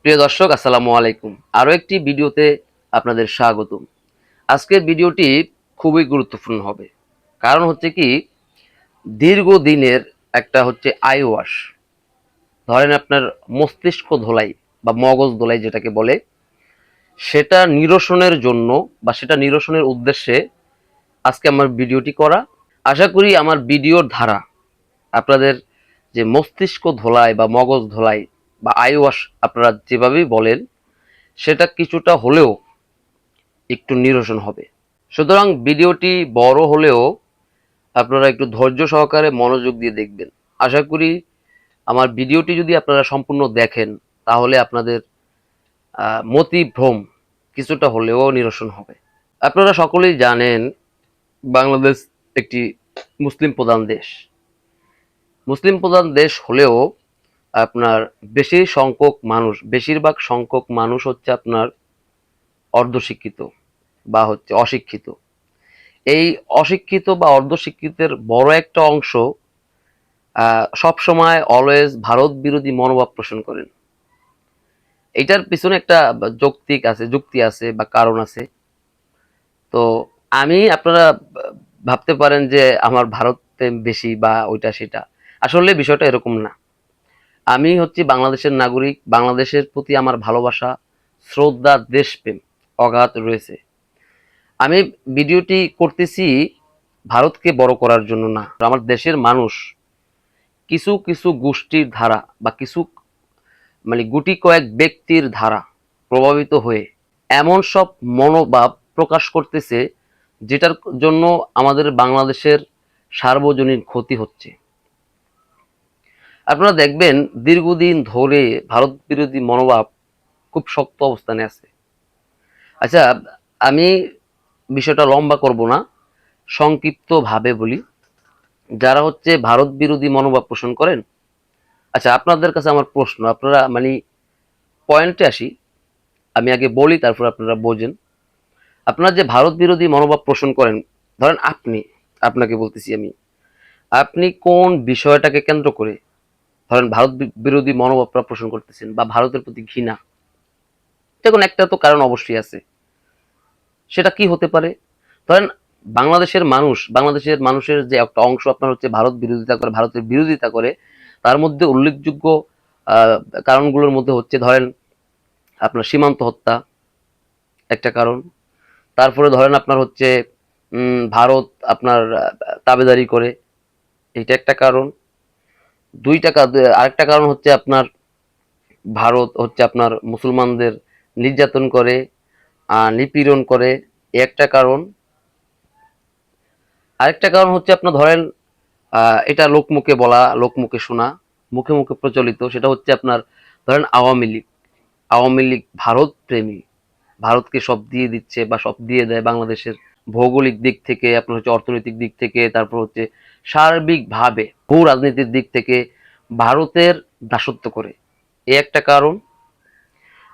প্রিয় দর্শক, আসসালামু আলাইকুম। আরো একটি ভিডিওতে আপনাদের স্বাগতম। আজকের ভিডিওটি খুবই গুরুত্বপূর্ণ হবে। কারণ হচ্ছে কি, দীর্ঘদিনের একটা হচ্ছে আই ওয়াশ, ধরেন আপনার মস্তিষ্ক ধোলাই বা মগজ ধোলাই যেটাকে বলে, সেটা নিরসনের জন্য বা সেটা নিরসনের উদ্দেশ্যে আজকে আমার ভিডিওটি করা। আশা করি আমার ভিডিওর ধারা আপনাদের যে মস্তিষ্ক ধোলাই বা মগজ ধোলাই বা আই ওয়াশ আপনারা যেভাবেই বলেন, সেটা কিছুটা হলেও একটু নিরসন হবে। সুতরাং ভিডিওটি বড় হলেও আপনারা একটু ধৈর্য সহকারে মনোযোগ দিয়ে দেখবেন। আশা করি আমার ভিডিওটি যদি আপনারা সম্পূর্ণ দেখেন, তাহলে আপনাদের মতিভ্রম কিছুটা হলেও নিরসন হবে। আপনারা সকলেই জানেন, বাংলাদেশ একটি মুসলিম প্রধান দেশ। মুসলিম প্রধান দেশ হলেও আপনার বেশিরভাগ সংখ্যক মানুষ হচ্ছে আপনার অর্ধশিক্ষিত বা হচ্ছে অশিক্ষিত। এই অশিক্ষিত বা অর্ধশিক্ষিতের বড় একটা অংশ সব সময় অলওয়েজ ভারত বিরোধী মনোভাব পোষণ করেন। এটার পিছনে একটা যুক্তি আছে বা কারণ আছে। তো আপনারা ভাবতে পারেন যে আমার ভারত প্রেম বেশি বা ওইটা সেটা, আসলে বিষয়টা এরকম না। আমি হচ্ছি বাংলাদেশের নাগরিক, বাংলাদেশের প্রতি আমার ভালোবাসা, শ্রদ্ধা, দেশপ্রেম অগাধ রয়েছে। আমি ভিডিওটি করতেছি ভারতকে বড় করার জন্য না। আমার দেশের মানুষ কিছু কিছু গোষ্ঠীর ধারা বা কিছু গুটি কয়েক ব্যক্তির ধারা প্রভাবিত হয়ে এমন সব মনোভাব প্রকাশ করতেছে, যেটার জন্য আমাদের বাংলাদেশের সার্বজনীন ক্ষতি হচ্ছে। আপনারা দেখবেন দীর্ঘদিন ধরে ভারত বিরোধী মনোভাব খুব শক্ত অবস্থানে আছে। আচ্ছা, আমি বিষয়টা লম্বা করব না, সংক্ষিপ্ত ভাবে বলি। যারা হচ্ছে ভারত বিরোধী মনোভাব পোষণ করেন, আচ্ছা আপনাদের কাছে আমার প্রশ্ন, আপনারা পয়েন্টে আসি, আমি আগে বলি তারপর আপনারা বোঝেন। আপনারা যে ভারত বিরোধী মনোভাব পোষণ করেন, ধরেন আপনাকে বলতেছি আমি, আপনি কোন বিষয়টাকে কেন্দ্র করে ধরেন ভারত বিরোধী মনোভাবটা পোষণ করতেছেন বা ভারতের প্রতি ঘৃণা? দেখুন, একটা তো কারণ অবশ্যই আছে। সেটা কি হতে পারে? ধরেন বাংলাদেশের মানুষের যে একটা অংশ আপনার হচ্ছে ভারতের বিরোধিতা করে, তার মধ্যে উল্লেখযোগ্য কারণগুলোর মধ্যে হচ্ছে, ধরেন আপনার সীমান্ত হত্যা একটা কারণ। তারপরে ধরেন আপনার হচ্ছে ভারত আপনার তাবেদারি করে, এটা একটা কারণ। আরেকটা কারণ হচ্ছে আপনার ভারত হচ্ছে আপনার মুসলমানদের নির্যাতন করে, নিপীড়ন করে, একটা কারণ। আরেকটা কারণ হচ্ছে আপনার ধরেন এটা লোকমুখে বলা, লোকমুখে শোনা, মুখে মুখে প্রচলিত, সেটা হচ্ছে আপনার ধরেন আওয়ামী লীগ ভারত প্রেমী, ভারতকে সব দিয়ে দিচ্ছে বা সব দিয়ে দেয় বাংলাদেশের ভৌগোলিক দিক থেকে, আপনার হচ্ছে অর্থনৈতিক দিক থেকে, তারপর হচ্ছে সার্বিকভাবে ভূ রাজনীতির দিক থেকে ভারতের দাসত্ব করে, এই একটা কারণ।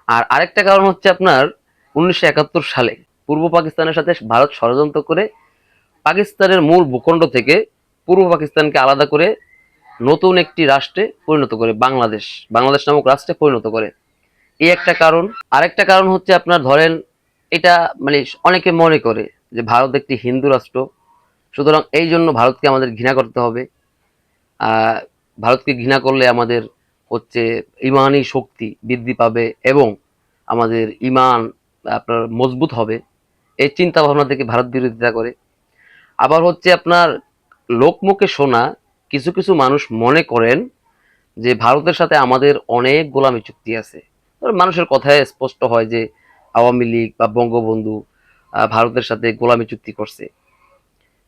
আর আরেকটা কারণ হচ্ছে আপনার 1971 সালে পূর্ব পাকিস্তানের সাথে ভারত ষড়যন্ত্র করে পাকিস্তানের মূল ভূখণ্ড থেকে পূর্ব পাকিস্তানকে আলাদা করে নতুন একটি রাষ্ট্রে পরিণত করে, বাংলাদেশ নামক রাষ্ট্রে পরিণত করে, এই একটা কারণ। আরেকটা কারণ হচ্ছে আপনার ধরেন এটা অনেকে মনে করে যে ভারত একটি হিন্দু রাষ্ট্র, সুতরাং এই জন্য ভারতকে আমাদের ঘৃণা করতে হবে। ভারতকে ঘৃণা করলে আমাদের হচ্ছে ইমানি শক্তি বৃদ্ধি পাবে এবং আমাদের ইমান আপনার মজবুত হবে, এই চিন্তা ভাবনা থেকে ভারত বিরোধিতা করে। আবার হচ্ছে আপনার লোকমুখে শোনা কিছু কিছু মানুষ মনে করেন যে ভারতের সাথে আমাদের অনেক গোলামি চুক্তি আছে। মানুষের কথায় স্পষ্ট হয় যে আওয়ামী লীগ বা বঙ্গবন্ধু ভারতের সাথে গোলামি চুক্তি করছে,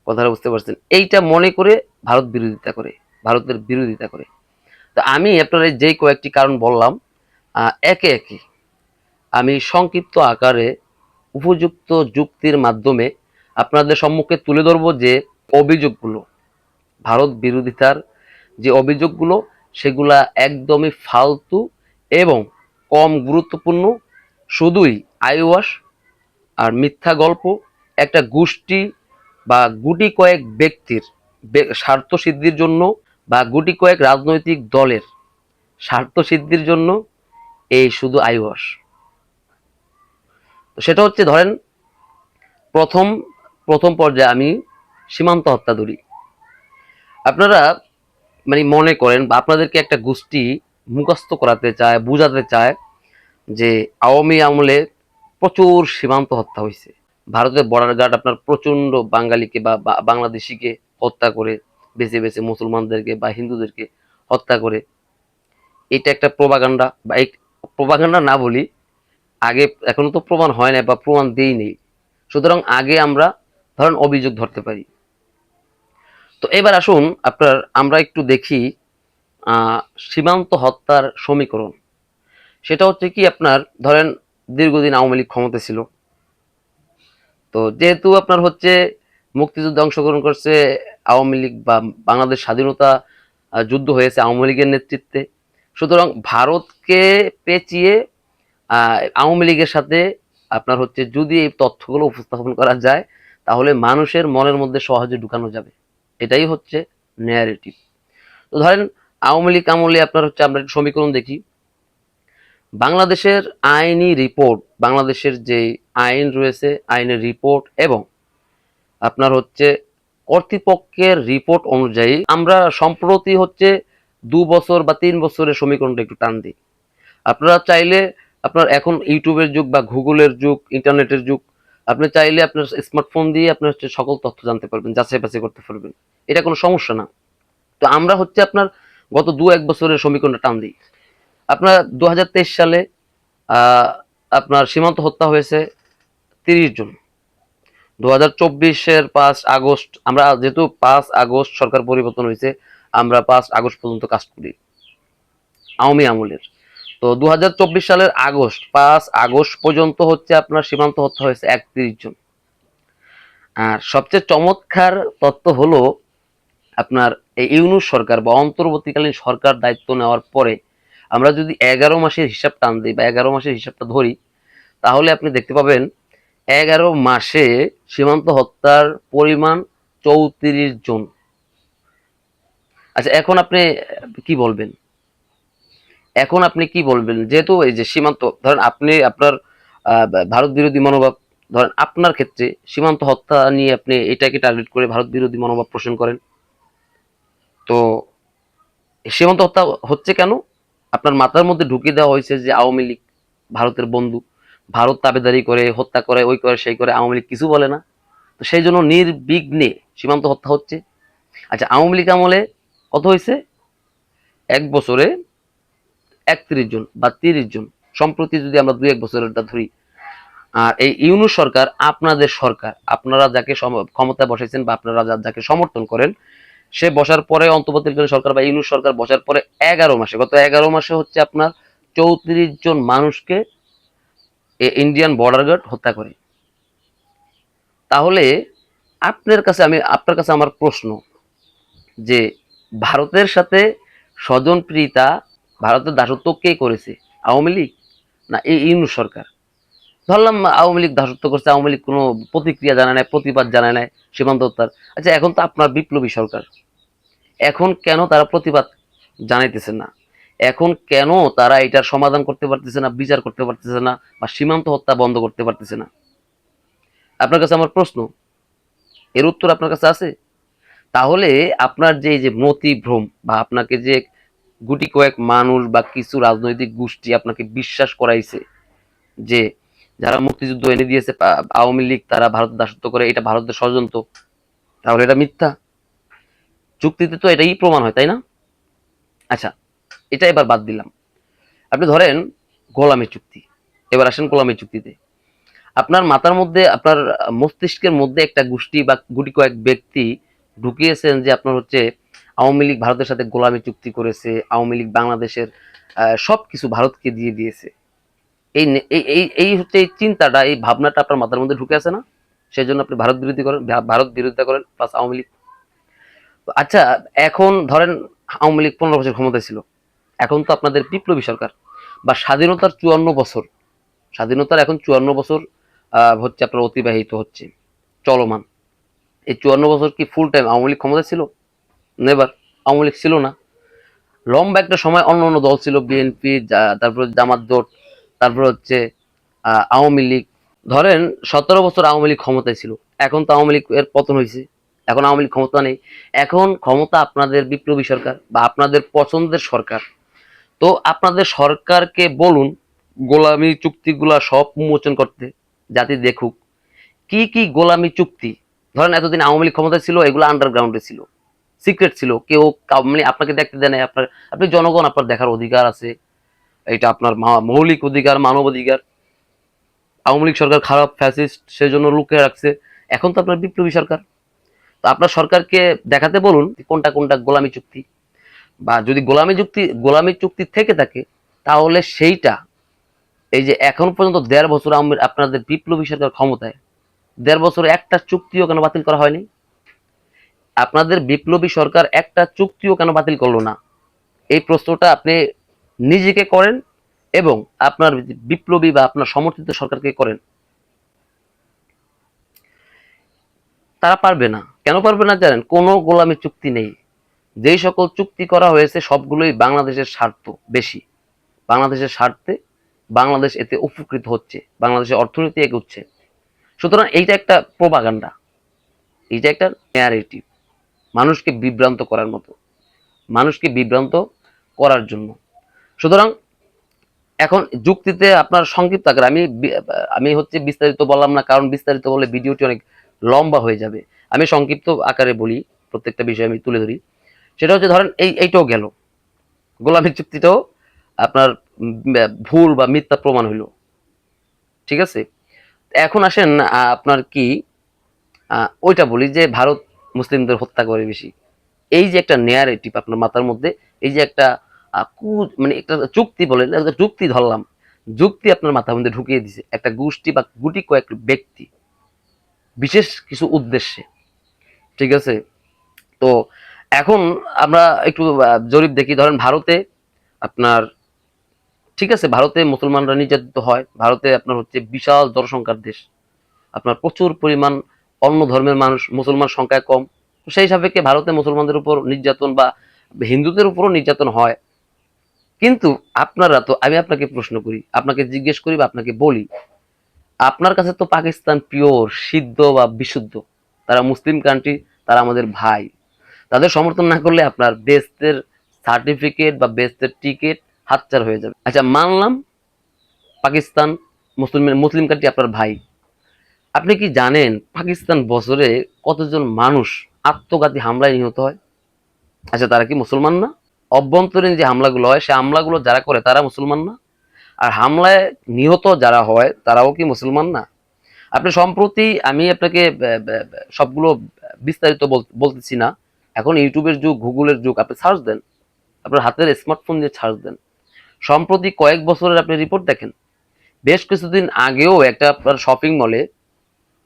কথাটা বুঝতে পারছেন? এইটা মনে করে ভারতের বিরোধিতা করে। তো আমি আপনার যেই কয়েকটি কারণ বললাম, একে একে আমি সংক্ষিপ্ত আকারে উপযুক্ত যুক্তির মাধ্যমে আপনাদের সম্মুখে তুলে ধরব যে অভিযোগগুলো, ভারত বিরোধিতার যে অভিযোগগুলো, সেগুলা একদমই ফালতু এবং কম গুরুত্বপূর্ণ, শুধুই আইওয়াশ আর মিথ্যা গল্প, একটা গোষ্ঠী বা গুটি কয়েক ব্যক্তির স্বার্থ সিদ্ধির জন্য বা গুটি কয়েক রাজনৈতিক দলের স্বার্থ সিদ্ধির জন্য এই শুধু আইওয়াস। তো সেটা হচ্ছে ধরেন প্রথম প্রথম পর্যায়ে আমি সীমান্ত হত্যা ধরি। আপনারা মানে মনে করেন বা আপনাদেরকে একটা গোষ্ঠী মুখস্থ করাতে চায়, বুঝাতে চায় যে আওয়ামী আমলে প্রচুর সীমান্ত হত্যা হয়েছে। ভারতের বর্ডার গার্ড আপনার প্রচন্ড বাঙালিকে বা বাংলাদেশিকে হত্যা করে, বেছে বেছে মুসলমানদেরকে বা হিন্দুদেরকে হত্যা করে। এটা একটা প্রোপাগান্ডা, বা এই প্রোপাগান্ডা না বলি, আগে এখনো তো প্রমাণ হয় না বা প্রমাণ দেই নেই, সুতরাং আগে আমরা ধরেন অভিযোগ ধরতে পারি। তো এবার আসুন আমরা একটু দেখি সীমান্ত হত্যার সমীকরণ। সেটা হচ্ছে কি, আপনার ধরেন দীর্ঘদিন আওয়ামী লীগ ক্ষমতা ছিল। তো যেহেতু আপনার হচ্ছে মুক্তিযুদ্ধে অংশগ্রহণ করছে আওয়ামী লীগ, বা বাংলাদেশ স্বাধীনতা যুদ্ধ হয়েছে আওয়ামী লীগের নেতৃত্বে, সুতরাং ভারতকে পেঁচিয়ে আওয়ামী লীগের সাথে আপনার হচ্ছে যদি এই তথ্যগুলো উপস্থাপন করা যায়, তাহলে মানুষের মনের মধ্যে সহজে ঢুকানো যাবে। এটাই হচ্ছে ন্যারেটিভ। তো ধরেন আওয়ামী লীগ আমলে আপনার হচ্ছে আমরা একটু সমীকরণ দেখি। বাংলাদেশের আইনি রিপোর্ট, বাংলাদেশের যে আইন রয়েছে আইনের রিপোর্ট এবং আপনার হচ্ছে কর্তৃপক্ষের রিপোর্ট অনুযায়ী আমরা সম্প্রতি হচ্ছে 2 বছর বা 3 বছরের সমীকরণটা একটু টান দিই। আপনারা চাইলে, আপনার এখন ইউটিউবের যুগ বা গুগলের যুগ, ইন্টারনেটের যুগ, আপনি চাইলে আপনার স্মার্টফোন দিয়ে আপনার হচ্ছে সকল তথ্য জানতে পারবেন, যাচাই বাছাই করতে পারবেন, এটা কোনো সমস্যা না। তো আমরা হচ্ছে আপনার গত 2-1 বছরের সমীকরণটা টান দিই। আপনার 2023 সালে আপনার সীমান্ত হত্যা হয়েছে 30 জন। 2024-এর 5 আগস্ট, আমরা যেহেতু 5 আগস্ট সরকার পরিবর্তন হয়েছে, আমরা 5 আগস্ট পর্যন্ত কাজ করি আওয়ামী আমলের। তো 2024 সালের 5 আগস্ট পর্যন্ত হচ্ছে আপনার সীমান্ত হত্যা হয়েছে 31 জন। আর সবচেয়ে চমৎকার তথ্য হলো আপনার এই ইউনূস সরকার বা অন্তর্বর্তীকালীন সরকার দায়িত্ব নেওয়ার পরে আমরা যদি 11 মাসের হিসাব টান দিই বা 11 মাসের হিসাবটা ধরি, তাহলে আপনি দেখতে পাবেন 11 মাসে সীমান্ত হত্যার পরিমাণ 34 জন। আচ্ছা, এখন আপনি কি বলবেন? যেহেতু এই যে সীমান্ত, ধরেন আপনি আপনার ভারত বিরোধী মনোভাব, ধরেন আপনার ক্ষেত্রে সীমান্ত হত্যা নিয়ে আপনি এটাকে টার্গেট করে ভারত বিরোধী মনোভাব পোষণ করেন। তো সীমান্ত হত্যা হচ্ছে কেন? আপনার মাথার মধ্যে ঢুকিয়ে দেওয়া হয়েছে যে আওয়ামী লীগ ভারতের বন্ধু, ভারত তাবেদারি করে, হত্যা করে, ওই করে সেই করে, আওয়ামী লীগ কিছু বলে না। তো সেই জন্য নির্বিঘ্নে সীমান্ত হত্যা হচ্ছে। আচ্ছা, আওয়ামী লীগ আমলে কত হয়েছে? 1 বছরে 31 জন বা 30 জন। সম্প্রতি যদি আমরা 2-1 বছরেরটা ধরি। আর এই ইউনূস সরকার, আপনাদের সরকার, আপনারা যাকে ক্ষমতায় বসাইছেন বা আপনারা যাকে সমর্থন করেন, সে বসার পরে, অন্তর্বর্তীকালীন সরকার বা ইউনূস সরকার বসার পরে 11 মাসে, গত 11 মাসে হচ্ছে আপনার 34 জন মানুষকে ইন্ডিয়ান বর্ডার গার্ড হত্যা করে। তাহলে আপনার কাছে আমার প্রশ্ন, যে ভারতের সাথে স্বজনপ্রীতা, ভারতের দাসত্ব কে করেছে? আওয়ামী লীগ না এই ইউনূস সরকার? ধরলাম আওয়ামী লীগ দাসত্ব করছে, আওয়ামী লীগ কোনো প্রতিক্রিয়া জানায় নাই, প্রতিবাদ জানায় নাই সীমান্ত হত্যার। আচ্ছা, এখন তো আপনার বিপ্লবী সরকার, এখন কেন তারা প্রতিবাদ জানাইতেছে না? এখন কেন তারা এটার সমাধান করতে পারতেছে না, বিচার করতে পারতেছে না, বা সীমান্ত হত্যা বন্ধ করতে পারতেছে না? আপনার কাছে আমার প্রশ্ন, এর উত্তর আপনার কাছে আছে? তাহলে আপনার যে এই যে মতিভ্রম, বা আপনাকে যে গুটি কয়েক মানুষ বা কিছু রাজনৈতিক গোষ্ঠী আপনাকে বিশ্বাস করাইছে যে যারা মুক্তিযুদ্ধ এনে দিয়েছে আওয়ামী লীগ, তারা ভারতের দাসত্ব করে, এটা ভারতের ষড়যন্ত্র, তাহলে এটা মিথ্যা। যুক্তিতে তো এটাই প্রমাণ হয়, তাই না? আচ্ছা, এটা এবার বাদ দিলাম। আপনি ধরেন গোলামী চুক্তি। এবার আসেন গোলামী চুক্তিতে। আপনার মাথার মধ্যে, আপনার মস্তিষ্কের মধ্যে একটা গোষ্ঠী বা গুটি কয়েক ব্যক্তি ঢুকিয়েছেন যে আপনার হচ্ছে আওয়ামী লীগ ভারতের সাথে গোলামী চুক্তি করেছে, আওয়ামী লীগ বাংলাদেশের সবকিছু ভারতকে দিয়ে দিয়েছে। এই এই হচ্ছে এই চিন্তাটা, এই ভাবনাটা আপনার মাথার মধ্যে ঢুকে আছে না? সেই জন্য আপনি ভারত বিরোধী করেন, ভারত বিরোধিতা করেন, প্লাস আওয়ামী লীগ। আচ্ছা, এখন ধরেন আওয়ামী লীগ 15 বছর ক্ষমতায় ছিল, এখন তো আপনাদের বিপ্লবী সরকার, বা স্বাধীনতার 54 বছর, স্বাধীনতার এখন 54 বছর হচ্ছে আপনার অতিবাহিত হচ্ছে, চলমান। এই 54 বছর কি ফুল টাইম আওয়ামী লীগ ক্ষমতা ছিল? নেবার। আওয়ামী লীগ ছিল না। লম্বা একটা সময় অন্য অন্য দল ছিল, বিএনপি, তারপর জামাত জোট, তারপর হচ্ছে আওয়ামী লীগ। ধরেন 17 বছর আওয়ামী লীগ ক্ষমতায় ছিল, এখন তো আওয়ামী লীগ এর পতন হয়েছে, এখন আওয়ামী লীগ ক্ষমতা নেই। এখন ক্ষমতা আপনাদের বিপ্লবী সরকার বা আপনাদের পছন্দের সরকার। তো আপনাদের সরকারকে বলুন গোলামি চুক্তিগুলা সব উন্মোচন করতে, জাতি দেখুক কি কি গোলামি চুক্তি। ধরেন এতদিন আওয়ামী লীগ ক্ষমতায় ছিল, এগুলো আন্ডারগ্রাউন্ডে ছিল, সিক্রেট ছিল, কেউ মানে আপনাকে দেখতে দেয় না। আপনি জনগণ, আপনার দেখার অধিকার আছে, এটা আপনার মৌলিক অধিকার, মানব অধিকার। আওয়ামী লীগ সরকার খারাপ, ফ্যাসিস্ট, সেজন্য লুকিয়ে রাখছে। এখন তো আপনার বিপ্লবী সরকার, তো আপনার সরকারকে দেখাতে বলুন কোনটা কোনটা গোলামি চুক্তি, বা যদি গোলামি চুক্তি থেকে থাকে তাহলে সেইটা, এই যে এখন পর্যন্ত 1.5 বছর আপনাদের বিপ্লবী সরকার ক্ষমতায়, 1.5 বছরে একটা চুক্তিও কেন বাতিল করা হয়নি? আপনাদের বিপ্লবী সরকার একটা চুক্তিও কেন বাতিল করলো না? এই প্রশ্নটা আপনি নিজেকে করেন এবং আপনার বিপ্লবী বা আপনার সমর্থিত সরকারকে করেন। তারা পারবে না। কেন পারবে না জানেন? কোনো গোলামি চুক্তি নেই। যেই সকল চুক্তি করা হয়েছে সবগুলোই বাংলাদেশের স্বার্থ বেশি, বাংলাদেশের স্বার্থে বাংলাদেশ এতে উপকৃত হচ্ছে, বাংলাদেশের অর্থনীতি এগোচ্ছে। সুতরাং এইটা একটা প্রোপাগান্ডা, এইটা একটা ন্যারেটিভ, মানুষকে বিভ্রান্ত করার মতো, মানুষকে বিভ্রান্ত করার জন্য। সুতরাং এখন যুক্তিতে আপনার সংক্ষিপ্ত আকারে আমি হচ্ছে বিস্তারিত বললাম না, কারণ বিস্তারিত বলে ভিডিওটি অনেক লম্বা হয়ে যাবে। আমি সংক্ষিপ্ত আকারে বলি, প্রত্যেকটা বিষয় আমি তুলে ধরি। সেটা হচ্ছে ধরেন এইটাও গেল, গোলামী চুক্তিটাও আপনার ভুল বা মিথ্যা প্রমাণ হইল, ঠিক আছে। এখন আসেন আপনার কি ওইটা বলি যে ভারত মুসলিমদের হত্যা করে বেশি। এই যে একটা ন্যারেটিভ আপনার মাথার মধ্যে, এই যে একটা মানে একটা যুক্তি বলেন, একটা যুক্তি ধরলাম, যুক্তি আপনার মাথার মধ্যে ঢুকিয়ে দিছে একটা গোষ্ঠী বা গুটি কয়েক ব্যক্তি বিশেষ কিছু উদ্দেশ্যে, ঠিক আছে। তো এখন আমরা একটু জরিপ দেখি। ধরেন ভারতে আপনার, ঠিক আছে, ভারতে মুসলমানরা নির্যাতিত হয়, ভারতে আপনার হচ্ছে বিশাল জনসংখ্যার দেশ, আপনার প্রচুর পরিমাণ অন্য ধর্মের মানুষ, মুসলমান সংখ্যায় কম। সেই সাপেক্ষে ভারতে মুসলমানদের উপর নির্যাতন বা হিন্দুদের উপরও নির্যাতন হয়। কিন্তু আপনারা তো, আমি আপনাকে প্রশ্ন করি, আপনাকে জিজ্ঞেস করি বা আপনাকে বলি, আপনার কাছে তো পাকিস্তান পিওর সিদ্ধ বা বিশুদ্ধ, তারা মুসলিম কান্ট্রি, তারা আমাদের ভাই। তাদের সমর্থন না করলে আপনার বেস্টের সার্টিফিকেট বা বেস্টের টিকিট হাতছাড়া হয়ে যাবে। আচ্ছা মানলাম পাকিস্তান মুসলিম কান্ট্রি আপনার ভাই, আপনি কি জানেন পাকিস্তান বছরে কতজন মানুষ আত্মঘাতী হামলায় নিহত হয়? আচ্ছা তারা কি মুসলমান না? অভ্যন্তরীণ যে হামলাগুলো হয়, সে হামলাগুলো যারা করে তারা মুসলমান না? আর হামলায় নিহত যারা হয় তারাও কি মুসলমান না? আপনি সম্প্রতি, আমি আপনাকে সবগুলো বিস্তারিত বলতেছি না, এখন ইউটিউবের যুগ, গুগলের যুগ, আপনি সার্চ দেন, আপনার হাতের স্মার্টফোন দিয়ে সার্চ দেন, সম্প্রতি কয়েক বছরের আপনি রিপোর্ট দেখেন। বেশ কিছুদিন আগেও একটা আপনার শপিং মলে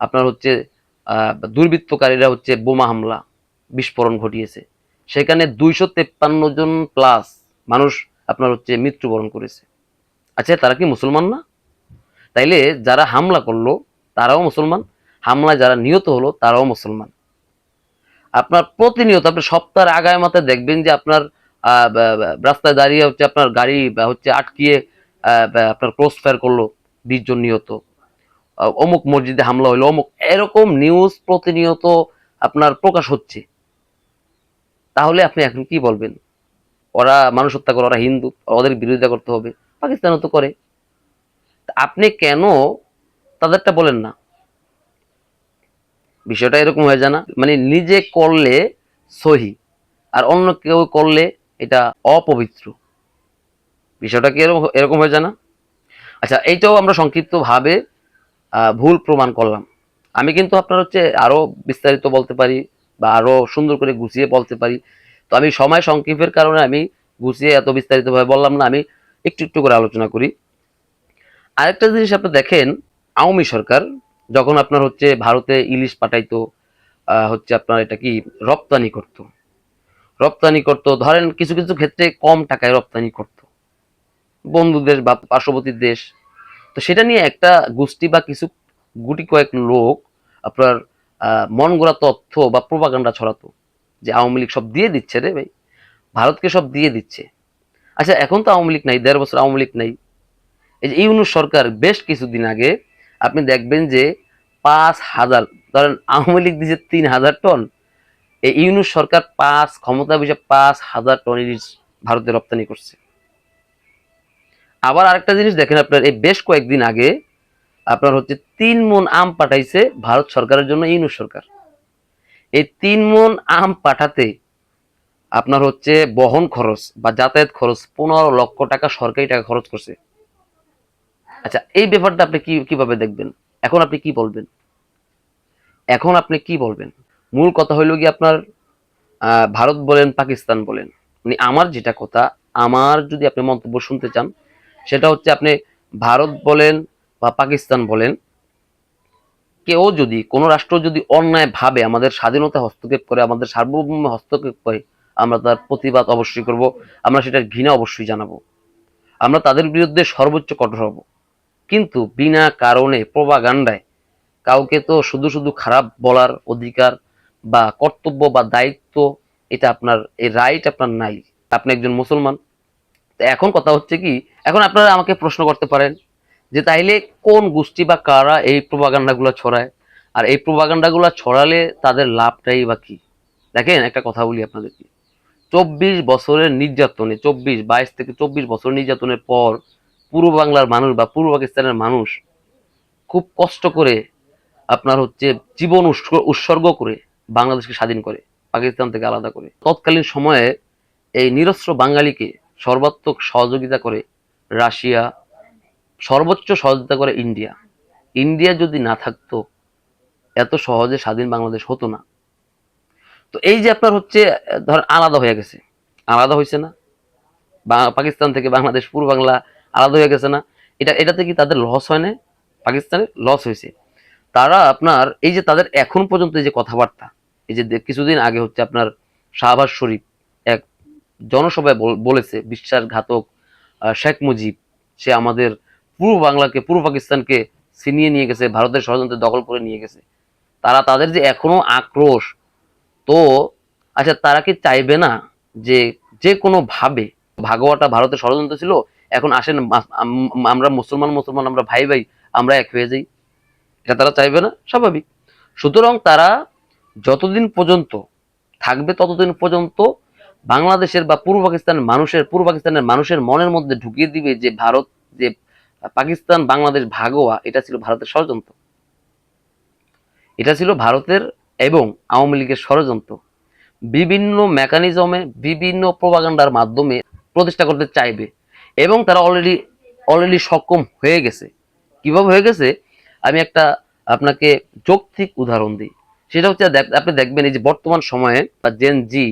আপনার হচ্ছে দুর্বৃত্তকারীরা হচ্ছে বোমা হামলা, বিস্ফোরণ ঘটিয়েছে, সেখানে 253 জন প্লাস মানুষ আপনার হচ্ছে মৃত্যুবরণ করেছে। আচ্ছা তারা কি মুসলমান না? তাইলে যারা হামলা করলো তারাও মুসলমান, হামলায় যারা নিহত হলো তারাও মুসলমান। আপনার প্রতিনিয়ত আপনি সপ্তাহের আগায় মাথায় দেখবেন যে আপনার রাস্তায় দাঁড়িয়ে হচ্ছে আপনার গাড়ি হচ্ছে আটকিয়ে আপনার ক্রস ফায়ার করলো, 20 জন নিহত, অমুক মসজিদে হামলা হইলো, অমুক, এরকম নিউজ প্রতিনিয়ত আপনার প্রকাশ হচ্ছে। তাহলে আপনি এখন কি বলবেন? ওরা মানুষ হত্যা করে, ওরা হিন্দু, ওদের বিরোধিতা করতে হবে? পাকিস্তানও তো করে। আপনি কেন তাদেরটা বলেন না? বিষয়টা এরকম হয়ে যায় না? মানে নিজে করলে সহি, আর অন্য কেউ করলে এটা অপবিত্র। বিষয়টা কি এরকম হয়ে যায় না? আচ্ছা এইটাও আমরা সংক্ষিপ্ত ভাবে ভুল প্রমাণ করলাম। আমি কিন্তু আপনার হচ্ছে আরো বিস্তারিত বলতে পারি বা আরো সুন্দর করে গুছিয়ে বলতে পারি। তো আমি সময় সংক্ষেপের কারণে আমি গুছিয়ে এত বিস্তারিত ভাবে বললাম না, আমি একটু একটু করে আলোচনা করি। আরেকটা জিনিস আপনি দেখেন, আওয়ামী সরকার যখন আপনার হচ্ছে ভারতে ইলিশ পাঠাইতো, হচ্ছে আপনার এটা কি রপ্তানি করতো, ধরেন কিছু কিছু ক্ষেত্রে কম টাকায় রপ্তানি করতো, বন্ধু দেশ বা পার্শ্ববর্তী দেশ। তো সেটা নিয়ে একটা গোষ্ঠী বা কিছু গুটি কয়েক লোক আপনার মন গড়া তথ্য বা প্রোপাগান্ডা ছড়াতো যে আওয়ামী লীগ সব দিয়ে দিচ্ছে রে ভাই, ভারতকে সব দিয়ে দিচ্ছে। আচ্ছা, এখন তো আওয়ামী লীগ নাই, ১.৫ বছর আওয়ামী লীগ নাই। এই যে ইউনূস সরকার বেশ কিছুদিন আগে আপনি দেখবেন যে ৫,০০০, ধরেন আওয়ামী লীগ দিচ্ছে ৩,০০০ টন, এই ইউনূস সরকার ক্ষমতা বিষয়ে ৫,০০০ টন ইলিশ ভারতে রপ্তানি করছে। আবার আরেকটা জিনিস দেখেন, আপনার এই বেশ কয়েকদিন আগে আপনার হচ্ছে ৩ মণ আম পাঠাইছে ভারত সরকারের জন্য ইউনূস সরকার। এই ৩ মণ আম পাঠাতে আপনার হচ্ছে বহন খরচ বা যাতায়াত খরচ ১৫ লক্ষ টাকা সরকারি টাকা খরচ করছে। আচ্ছা, এই ব্যাপারটা আপনি কিভাবে দেখবেন? এখন আপনি কি বলবেন? এখন আপনি কি বলবেন? মূল কথা হইল কি আপনার, ভারত বলেন পাকিস্তান বলেন, মানে আমার যেটা কথা, আমার যদি আপনি মন্তব্য শুনতে চান, সেটা হচ্ছে আপনি ভারত বলেন বা পাকিস্তান বলেন, কেউ যদি কোনো রাষ্ট্র যদি অন্যায় ভাবে আমাদের স্বাধীনতা হস্তক্ষেপ করে, আমাদের সার্বভৌম হস্তক্ষেপ করে, আমরা তার প্রতিবাদ অবশ্যই করব, আমরা সেটার ঘৃণা অবশ্যই জানাবো, আমরা তাদের বিরুদ্ধে সর্বোচ্চ কঠোর হব। কিন্তু বিনা কারণে প্রোপাগান্ডায় কাউকে তো শুধু শুধু খারাপ বলার অধিকার বা কর্তব্য বা দায়িত্ব, এটা আপনার এই রাইট আপনার নাই। আপনি একজন মুসলমান। এখন কথা হচ্ছে কি, এখন আপনারা আমাকে প্রশ্ন করতে পারেন যে তাইলে কোন গোষ্ঠী বা কারা এই প্রোপাগান্ডাগুলো ছড়ায়, আর এই প্রোপাগান্ডাগুলো ছড়ালে তাদের লাভটাই বা কি? দেখেন, একটা কথা বলি আপনাদেরকে, ২৪ বছরের নির্যাতনে, ২২ থেকে ২৪ বছর নির্যাতনের পর পূর্ব বাংলার মানুষ বা পূর্ব পাকিস্তানের মানুষ খুব কষ্ট করে আপনার হচ্ছে জীবন উৎসর্গ করে বাংলাদেশকে স্বাধীন করে, পাকিস্তান থেকে আলাদা করে। তৎকালীন সময়ে এই নিরস্ত্র বাঙালিকে সর্বাত্মক সহযোগিতা করে রাশিয়া, সর্বোচ্চ সহযোগিতা করে ইন্ডিয়া। ইন্ডিয়া যদি না থাকতো এত সহজে স্বাধীন বাংলাদেশ হতো না। তো এই যে আপনার হচ্ছে ধরেন আলাদা হয়ে গেছে, আলাদা হয়েছে না, পাকিস্তান থেকে বাংলাদেশ পূর্ব বাংলা আলাদা হয়ে গেছে না, এটাতে কি তাদের লস হয় না? পাকিস্তানের লস হয়েছে। তারা আপনার এই যে তাদের এখন পর্যন্ত এই যে কথাবার্তা, এই যে কিছুদিন আগে হচ্ছে আপনার শাহবাজ শরীফ এক জনসভায় বলেছে বিশ্বাসঘাতক শেখ মুজিব, সে আমাদের পূর্ব বাংলাকে, পূর্ব পাকিস্তানকে ছিনিয়ে নিয়ে গেছে, ভারতের ষড়যন্ত্রে দখল করে নিয়ে গেছে। তারা তাদের যে এখনো আক্রোশ, তো আচ্ছা তারা কি চাইবে না যে যে কোনো ভাবে ভাগোয়াটা ভারতের ষড়যন্ত্র ছিল, এখন আসেন আমরা মুসলমান মুসলমান আমরা ভাই ভাই আমরা এক হয়ে যাই? এটা তারা চাইবে না, স্বাভাবিক। সুতরাং তারা যতদিন পর্যন্ত থাকবে ততদিন পর্যন্ত বাংলাদেশের বা পূর্ব পাকিস্তানের মানুষের মনের মধ্যে ঢুকিয়ে দিবে যে ভারত, যে পাকিস্তান বাংলাদেশ ভাগোয়া, এটা ছিল ভারতের ষড়যন্ত্র, এটা ছিল ভারতের এবং আওয়ামী লীগের ষড়যন্ত্র। বিভিন্ন মেকানিজমে বিভিন্ন প্রোপাগান্ডার মাধ্যমে প্রতিষ্ঠা করতে চাইবে, এবং তারা অলরেডি সক্ষম হয়ে গেছে। কিভাবে হয়ে গেছে, আমি একটা আপনাকে যৌক্তিক উদাহরণ দিই। সেটা হচ্ছে আপনি দেখবেন এই যে বর্তমান সময়ে বা জেন জি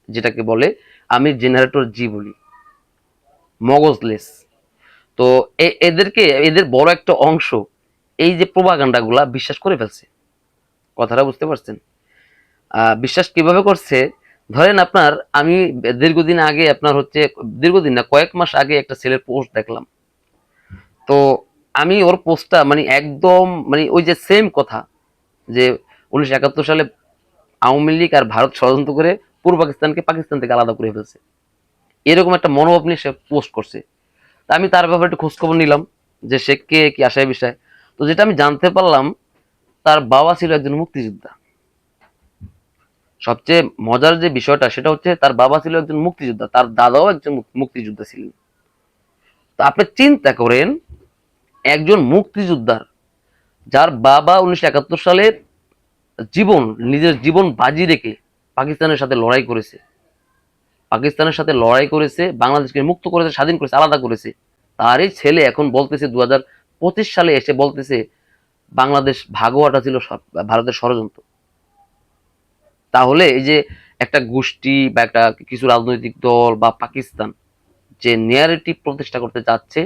যেটাকে বলে, আমি জেনারেটর জি বলি, মগজলেস। তো এদের বড় একটা অংশ এই যে প্রোপাগান্ডাগুলা বিশ্বাস করে ফেলছে। কথাটা বুঝতে পারছেন? বিশ্বাস কিভাবে করছে, ধরেন আপনার আমি দীর্ঘদিন আগে আপনার হচ্ছে, দীর্ঘদিন না কয়েক মাস আগে একটা ছেলের পোস্ট দেখলাম। তো আমি ওর পোস্টটা মানে একদম মানে ওই যে সেম কথা, যে ১৯৭১ সালে আওয়ামী লীগ আর ভারত ষড়যন্ত্র করে পূর্ব পাকিস্তানকে পাকিস্তান থেকে আলাদা করে ফেলছে, এরকম একটা মনোভাব নিয়ে সে পোস্ট করছে। তা আমি তার ব্যাপারে একটু খোঁজখবর নিলাম যে সে কে, কি আশায় বিষয়। তো যেটা আমি জানতে পারলাম, তার বাবা ছিল একজন মুক্তিযোদ্ধা। সবচেয়ে মজার যে বিষয়টা সেটা হচ্ছে তার বাবা ছিল একজন মুক্তিযোদ্ধা, তার দাদাও একজন মুক্তিযোদ্ধা ছিলেন। তো আপনি চিন্তা করেন, একজন মুক্তিযোদ্ধার, যার বাবা ১৯৭১ সালে নিজের জীবন বাজি রেখে পাকিস্তানের সাথে লড়াই করেছে, বাংলাদেশকে মুক্ত করেছে, স্বাধীন করেছে, আলাদা করেছে, তারই ছেলে এখন বলতেছে ২০২৫ সালে এসে বলতেছে বাংলাদেশ ভাগোয়াটা ছিল ভারতের ষড়যন্ত্র। তাহলে এই যে একটা গোষ্ঠী বা একটা কিছু রাজনৈতিক দল বা পাকিস্তান যে ন্যারেটিভ প্রতিষ্ঠা করতে চাচ্ছে,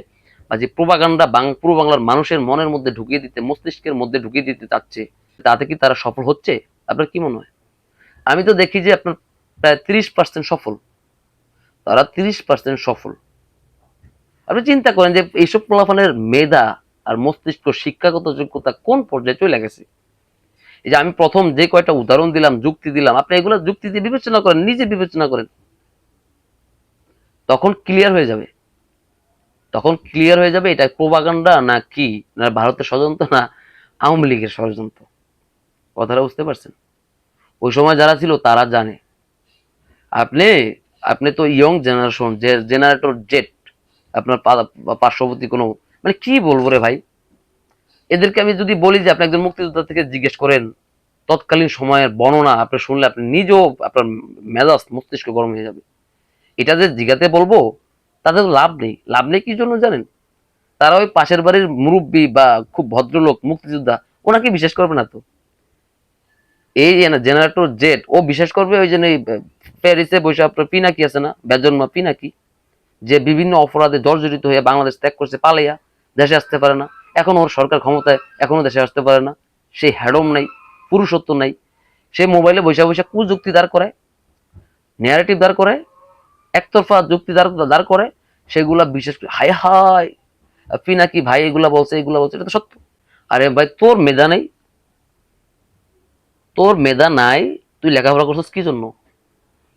বা যে প্রোপাগান্ডা পূর্ব বাংলার মানুষের মনের মধ্যে ঢুকিয়ে দিতে, মস্তিষ্কের মধ্যে ঢুকিয়ে দিতে চাচ্ছে, তাতে কি তারা সফল হচ্ছে? আপনার কি মনে হয়? আমি তো দেখি যে আপনার প্রায় ৩০% সফল, তারা ৩০% সফল। আপনি চিন্তা করেন যে এইসব পোলাপানের মেধা আর মস্তিষ্ক, শিক্ষাগত যোগ্যতা কোন পর্যায়ে চলে গেছে। এই যে আমি প্রথম যে কয়টা উদাহরণ দিলাম, যুক্তি দিলাম, আপনি এগুলো যুক্তি দিয়ে বিবেচনা করেন, নিজে বিবেচনা করেন। তখন ক্লিয়ার হয়ে যাবে, এটা প্রোপাগান্ডা না কি, না ভারতের ষড়যন্ত্র, না আওয়ামী লীগের ষড়যন্ত্র। কথাটা বুঝতে পারছেন? ওই সময় যারা ছিল তারা জানে। আপনি আপনি তো ইয়ং জেনারেশন, যে জেনারেটর জেট, আপনার পার্শ্ববর্তী কোনো, মানে কি বলবো রে ভাই, এদেরকে আমি যদি বলি যে আপনি একজন মুক্তিযোদ্ধা থেকে জিজ্ঞেস করেন তৎকালীন সময়ের বর্ণনা, আপনি শুনলে আপনি নিজেও আপনার মেজাজ মস্তিষ্ক গরম হয়ে যাবে। এটা যে জিগাতে বলবো তাদের লাভ নেই। লাভ নেই কি জন্য জানেন? তারা ওই পাশের বাড়ির মুরব্বী বা খুব ভদ্রলোক মুক্তিযোদ্ধা, ওনাকে বিশ্বাস করবে না তো। এই জেনারেটর জেট ও বিশ্বাস করবে ওই যে প্যারিসে বসে আপনার পিনাকি আছে না, বেজন্মা পিনাকি, যে বিভিন্ন অপরাধে জর্জরিত হয়ে বাংলাদেশ ত্যাগ করছে পালাইয়া, দেশে আসতে পারে না, এখন ওর সরকার ক্ষমতায়, এখনো দেশে আসতে পারে না। সেই হ্যাডম নাই, পুরুষত্ব নাই, সে মোবাইলে বসে বসে কুযুক্তি দাঁড় করে, ন্যারেটিভ দাঁড় করে, একতরফা যুক্তি দাঁড় করে, সেগুলা বিশেষ করে হায় হায় পিনাকি ভাই এগুলা বলছে, এটা তো সত্য। আরে ভাই তোর মেধা নাই, তুই লেখাপড়া করছিস কি জন্য?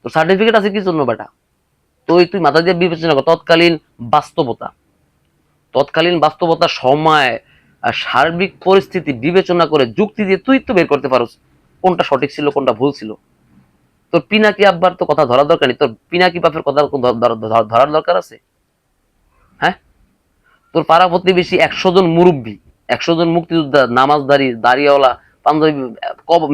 তোর সার্টিফিকেট আছে কি জন্য বেটা? তুই মাথা দিয়ে বিবেচনা কর তৎকালীন বাস্তবতা, সময় আর সার্বিক পরিস্থিতি বিবেচনা করে যুক্তি দিয়ে তুই তো বের করতে পারোস কোনটা সঠিক ছিল কোনটা ভুল ছিল। তোর পিনাকি আব্বার তো কথা ধরার দরকার নেই, তোর পিনাকি বাপের কথা ধরার দরকার আছে? হ্যাঁ, তোর পাড়া প্রতিবেশী 100 জন মুরব্বী, 100 জন মুক্তিযোদ্ধা, নামাজদারি, দাড়িওয়ালা, পাঞ্জাবি,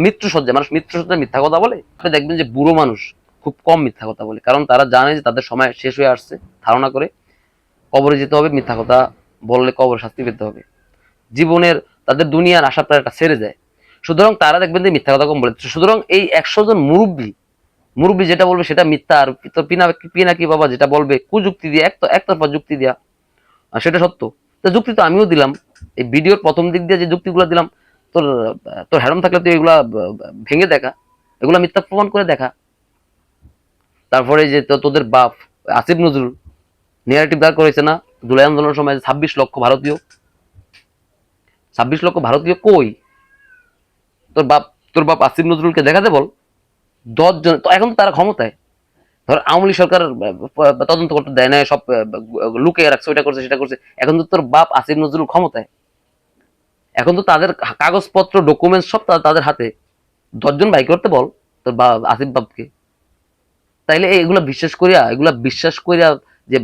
মৃত্যুসজ্জা, মানুষ মৃত্যুসজ্জায় মিথ্যা কথা বলে। আপনি দেখবেন যে বুড়ো মানুষ খুব কম মিথ্যা কথা বলে, কারণ তারা জানে যে তাদের সময় শেষ হয়ে আসছে, ধারণা করে কবরে যেতে হবে, মিথ্যা কথা বললে কবরে শাস্তি পেতে হবে, জীবনের তাদের দুনিয়ার আশা প্রায় ছেড়ে যায়। সুতরাং তারা দেখবেন যে মিথ্যা কথা কম বলে। সুতরাং এই 100 জন মুরব্বী যেটা বলবে সেটা মিথ্যা, আর পিনাকি বাবা যেটা বলবে কুযুক্তি দিয়ে, একতরফা যুক্তি দিয়া, সেটা সত্য। তো যুক্তি তো আমিও দিলাম, এই ভিডিওর প্রথম দিক দিয়ে যে যুক্তিগুলো দিলাম, তোর তোর হ্যারম থাকলে তুই এগুলা ভেঙে দেখা, এগুলা মিথ্যা প্রমাণ করে দেখা। তারপরে যে তোদের বাপ আসিফ নজরুল নেগেটিভ দাঁড় করেছে না জুলাই আন্দোলনের সময়, 26 লক্ষ ভারতীয় কই? তোর বাপ আসিফ নজরুলকে দেখাতে বল। 10 জন তো এখন তো তারা ক্ষমতায়, ধর আওয়ামী লীগ সরকার তদন্ত করতে দেয় না, সব লুকিয়ে রাখছে, ওইটা করছে সেটা করছে। এখন তো তোর বাপ আসিফ নজরুল ক্ষমতায়, এখন তো তাদের কাগজপত্র ডকুমেন্টস সব তাদের হাতে। 10 জন বাই করতে বল তোর আসিফ বাপকে। তাইলে এগুলা বিশ্বাস করিয়া যে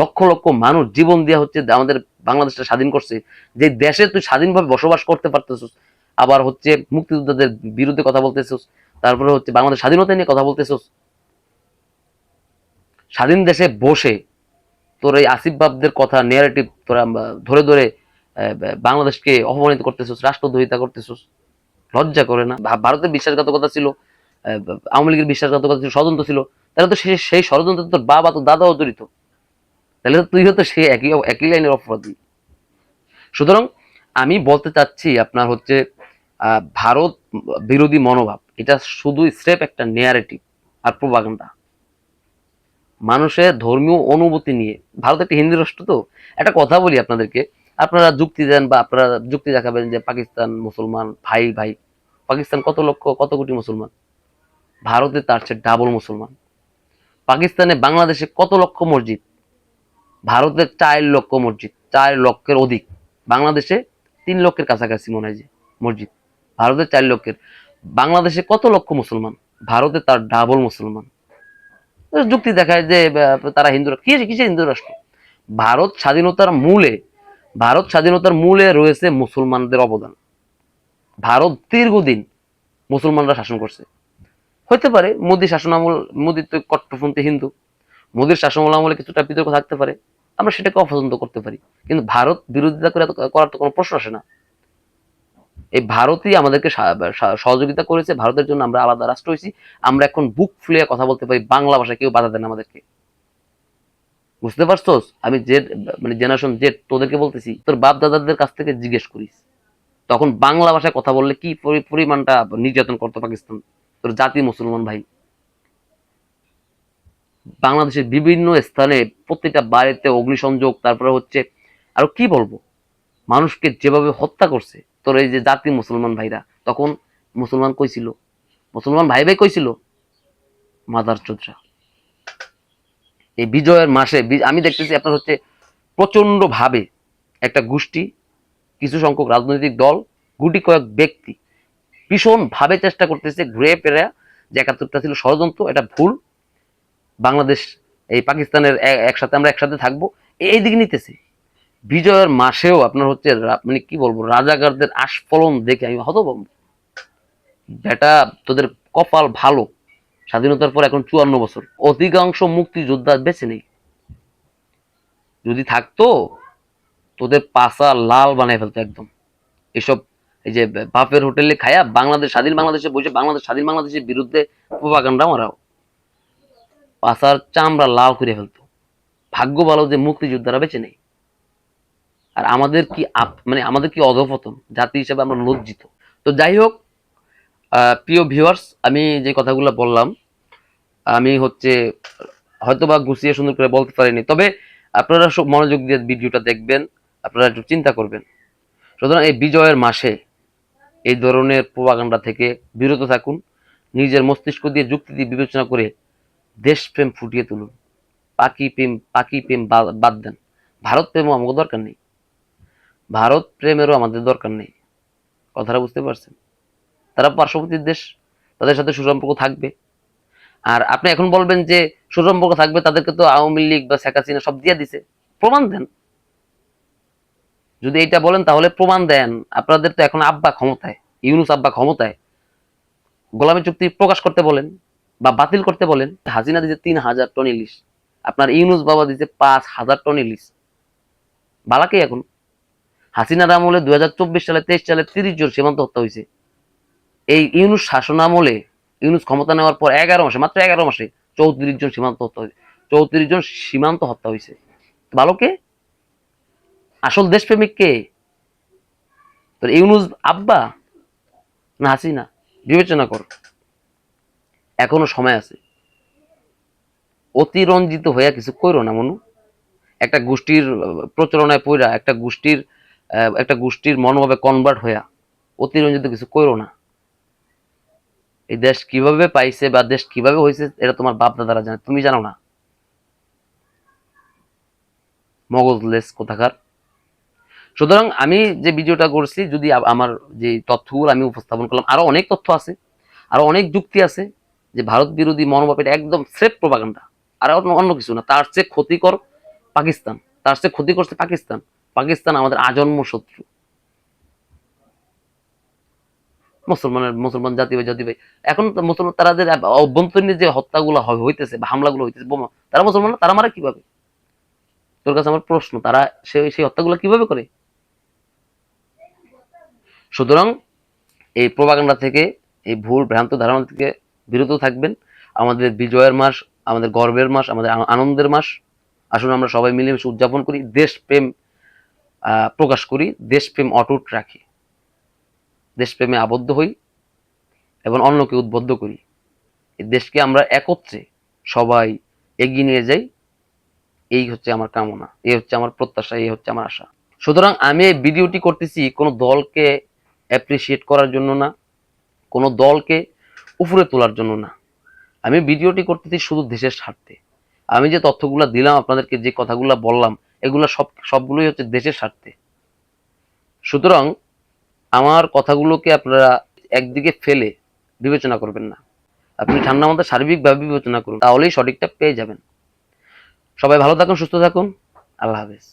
লক্ষ লক্ষ মানুষ জীবন দিয়া হচ্ছে আমাদের বাংলাদেশটা স্বাধীন করছে, যে দেশে তুই স্বাধীনভাবে বসবাস করতে পারতেছিস, আবার হচ্ছে মুক্তিযোদ্ধাদের বিরুদ্ধে কথা বলতেছিস, তারপরে হচ্ছে বাংলাদেশ স্বাধীনতা নিয়ে কথা বলতেছিস, স্বাধীন দেশে বসে তোর এই আসিফ বাবদের কথা নেগেটিভ তোরা ধরে ধরে বাংলাদেশকে অপমানিত করতেছিস, রাষ্ট্রদ্রোহিতা করতেছিস। লজ্জা করে না? ভারতের বিশ্বাসঘাতকতা ছিল, আওয়ামী লীগের বিশ্বাসঘাতকতা ছিল, ষড়যন্ত্র ছিল, তাহলে তো সেই ষড়যন্ত্র তোর বাবা তো দাদাও জড়িত, তাহলে তো তুই হতো সে একই লাইনের অপরাধী। সুতরাং আমি বলতে চাচ্ছি আপনার হচ্ছে ভারত বিরোধী মনোভাব এটা শুধু স্রেফ একটা নেয়ারেটিভ আর প্রোপাগান্ডা। মানুষের ধর্মীয় অনুভূতি নিয়ে, ভারত একটা হিন্দু রাষ্ট্র, তো একটা কথা বলি আপনাদেরকে, আপনারা যুক্তি দেন বা আপনারা যুক্তি দেখাবেন যে পাকিস্তান মুসলমান, ভাই ভাই, পাকিস্তান কত কোটি মুসলমান, ভারতে তার চেয়ে ডাবল মুসলমান। পাকিস্তানে বাংলাদেশে কত লক্ষ মসজিদ, ভারতের 4 লক্ষ মসজিদ, 4 লক্ষের অধিক, বাংলাদেশে 3 লক্ষের কাছাকাছি মনে হয় যে মসজিদ, ভারতের 4 লক্ষের। বাংলাদেশে কত লক্ষ মুসলমান, ভারতে তার ডাবল মুসলমান। যুক্তি দেখায় যে তারা হিন্দু, কিসে হিন্দু রাষ্ট্র? ভারত স্বাধীনতার মূলে ভারত স্বাধীনতার মূলে রয়েছে মুসলমানদের অবদান। ভারত দীর্ঘদিন মুসলমানরা শাসন করছে। হইতে পারে মোদী শাসনামল, মোদী তো কট্টরপন্থী হিন্দু, মোদীর শাসনামল আমলে কিছুটা বিতর্ক থাকতে পারে, আমরা সেটাকে অপছন্দ করতে পারি, কিন্তু ভারত বিরোধিতা করার তো কোনো প্রশ্ন আসে না। এই ভারতই আমাদেরকে সহযোগিতা করেছে, ভারতের জন্য আমরা আলাদা রাষ্ট্র হয়েছি, আমরা এখন বুক ফুলিয়ে কথা বলতে পারি বাংলা ভাষায়, কেউ বাধা দেন আমাদেরকে। বুঝতে পারছোস? আমি জেনারেশন জেড তোদেরকে বলতেছি, তোর বাপ দাদাদের কাছ থেকে জিজ্ঞেস করিস, তখন বাংলা ভাষায় কথা বললে কি পরিমাণটা নির্যাতন করতো পাকিস্তান। তোর জাতি মুসলমান ভাই, বাংলাদেশের বিভিন্ন স্থানে প্রত্যেকটা বাড়িতে অগ্নিসংযোগ, তারপরে হচ্ছে আরো কি বলবো, মানুষকে যেভাবে হত্যা করছে তোর এই যে জাতি মুসলমান ভাইরা, তখন মুসলমান কই ছিল? মুসলমান ভাই ভাই কই ছিল? মাদার চোদরা। এই বিজয়ের মাসে আমি দেখতেছি আপনার হচ্ছে প্রচন্ড ভাবে একটা গোষ্ঠী, কিছু সংখ্যক রাজনৈতিক দল, গুটি কয়েক ব্যক্তি ভীষণ ভাবে চেষ্টা করতেছে ঘুরে ফেরা যে ৭১টা ছিল ষড়যন্ত্র, এটা ভুল, বাংলাদেশ এই পাকিস্তানের একসাথে আমরা একসাথে থাকবো, এই দিকে নিতেছে। বিজয়ের মাসেও আপনার হচ্ছে মানে কি বলবো, রাজাকারদের আস্ফলন দেখে আমি হতভম্ব। বেটা তোদের কপাল ভালো, স্বাধীনতার পর এখন ৫৪ বছর, অধিকাংশ মুক্তিযোদ্ধা বেঁচে নেই। যদি থাকতো তোদের পাশা লাল বানায় ফেলতো একদম। এসব এই যে বাপের হোটেলে খায়া বাংলাদেশ স্বাধীন বাংলাদেশে বসে বাংলাদেশ স্বাধীন বাংলাদেশের বিরুদ্ধে প্রপাগান্ডা মারাও, পাশার চামড়া লাল করে ফেলতো। ভাগ্য ভালো যে মুক্তিযোদ্ধারা বেঁচে নেই। আর আমাদের কি মানে আমাদের কি অধপতন, জাতি হিসেবে আমরা লজ্জিত। তো যাই হোক, প্রিয় ভিউয়ার্স, আমি যে কথাগুলো বললাম আমি হচ্ছে হয়তোবা গুছিয়ে সুন্দর করে বলতে পারিনি, তবে আপনারা সব মনোযোগ দিয়ে ভিডিওটা দেখবেন, আপনারা একটু চিন্তা করবেন। সুতরাং এই বিজয়ের মাসে এই ধরনের প্রপাগান্ডা থেকে বিরত থাকুন, নিজের মস্তিষ্ক দিয়ে যুক্তি দিয়ে বিবেচনা করে দেশপ্রেম ফুটিয়ে তুলুন। পাকি প্রেম বাদ দেন। ভারত প্রেমও আমাকে দরকার নেই, ভারত প্রেমেরও আমাদের দরকার নেই। কথাটা বুঝতে পারছেন? তারা পার্শ্ববর্তী দেশ, তাদের সাথে সুসম্পর্ক থাকবে। আর আপনি এখন বলবেন যে সুসম্পর্ক থাকবে, তাদেরকে তো আওয়ামী লীগ বা শেখ হাসিনা সব দিয়ে দিছে, প্রমাণ দেন। যদি এইটা বলেন তাহলে প্রমাণ দেন। আপনাদের তো এখন আব্বা ক্ষমতায়, ইউনুস আব্বা ক্ষমতায়, গোলামী চুক্তি প্রকাশ করতে বলেন বা বাতিল করতে বলেন। হাসিনা দিচ্ছে ৩,০০০ টন ইলিশ, আপনার ইউনুস বাবা দিচ্ছে ৫,০০০ টন ইলিশ। বালাকে এখন হাসিনার আমলে ২০২৪ সালে ২৩ সালে ৩০ জন সীমান্ত হত্যা হয়েছে। এই ইউনুস শাসন আমলে, ইউনুস ক্ষমতা নেওয়ার পর ১১ মাসে, মাত্র ১১ মাসে ৩৪ জন সীমান্ত হত্যা হয়েছে। ৩৪ জন সীমান্ত হত্যা হয়েছে। ভালোকে আসল দেশপ্রেমিক কে? তোর ইউনুস আব্বা না হাসিনা? বিবেচনা কর, এখনো সময় আছে। অতিরঞ্জিত হইয়া কিছু কইরো না মনু। একটা গোষ্ঠীর প্রচলনায় পইরা, একটা গোষ্ঠীর মনোভাবে কনভার্ট হইয়া অতিরঞ্জিত কিছু কইরো না। এই দেশ কিভাবে পাইছে বা দেশ কিভাবে হয়েছে এটা তোমার বাপ দাদারা জানে, তুমি জানো না। মগজলেস কোথাকার। সুতরাং আমি যে ভিডিওটা করছি, যদি আমার যে তথ্যগুলো আমি উপস্থাপন করলাম, আরো অনেক তথ্য আছে, আরো অনেক যুক্তি আছে যে ভারত বিরোধী মনোভাব এটা একদম সেফ প্রপাগান্ডা, আর অন্য কিছু না। তার চেয়ে ক্ষতিকর পাকিস্তান, তার চেয়ে ক্ষতি করছে পাকিস্তান। পাকিস্তান আমাদের আজন্ম শত্রু। মুসলমান জাতি ভাই এখন মুসলমান, তাদের অভ্যন্তরীণ যে হত্যাগুলো হইতেছে বা হামলাগুলো হইতেছে, বোমা, তারা মুসলমান না, তারা মারা কিভাবে? তোর কাছে আমার প্রশ্ন, তারা সেই হত্যাগুলো কিভাবে করে? সুতরাং এই প্রপাগান্ডা থেকে, এই ভুল ভ্রান্ত ধারণা থেকে বিরত থাকবেন। আমাদের বিজয়ের মাস, আমাদের গর্বের মাস, আমাদের আনন্দের মাস। আসুন আমরা সবাই মিলেমিশে উদযাপন করি, দেশপ্রেম প্রকাশ করি, দেশপ্রেম অটুট রাখি, দেশপ্রেমে আবদ্ধ হই এবং অন্যকে উদ্বুদ্ধ করি। এই দেশকে আমরা একত্রে সবাই এগিয়ে নিয়ে যাই। এই হচ্ছে আমার কামনা, এই হচ্ছে আমার প্রত্যাশা, এই হচ্ছে আমার আশা। সুতরাং আমি এই ভিডিওটি করতেছি কোনো দলকে অ্যাপ্রিসিয়েট করার জন্য না, কোনো দলকে উপরে তোলার জন্য না। আমি ভিডিওটি করতেছি শুধু দেশের স্বার্থে। আমি যে তথ্যগুলো দিলাম আপনাদেরকে, যে কথাগুলো বললাম, এগুলো সবগুলোই হচ্ছে দেশের স্বার্থে। সুতরাং আমার কথাগুলোকে আপনারা একদিকে ফেলে বিবেচনা করবেন না। আপনি ঠান্ডা মাথায় সার্বিকভাবে বিবেচনা করুন, তাহলেই সঠিকটা পেয়ে যাবেন। সবাই ভালো থাকুন, সুস্থ থাকুন। আল্লাহ হাফেজ।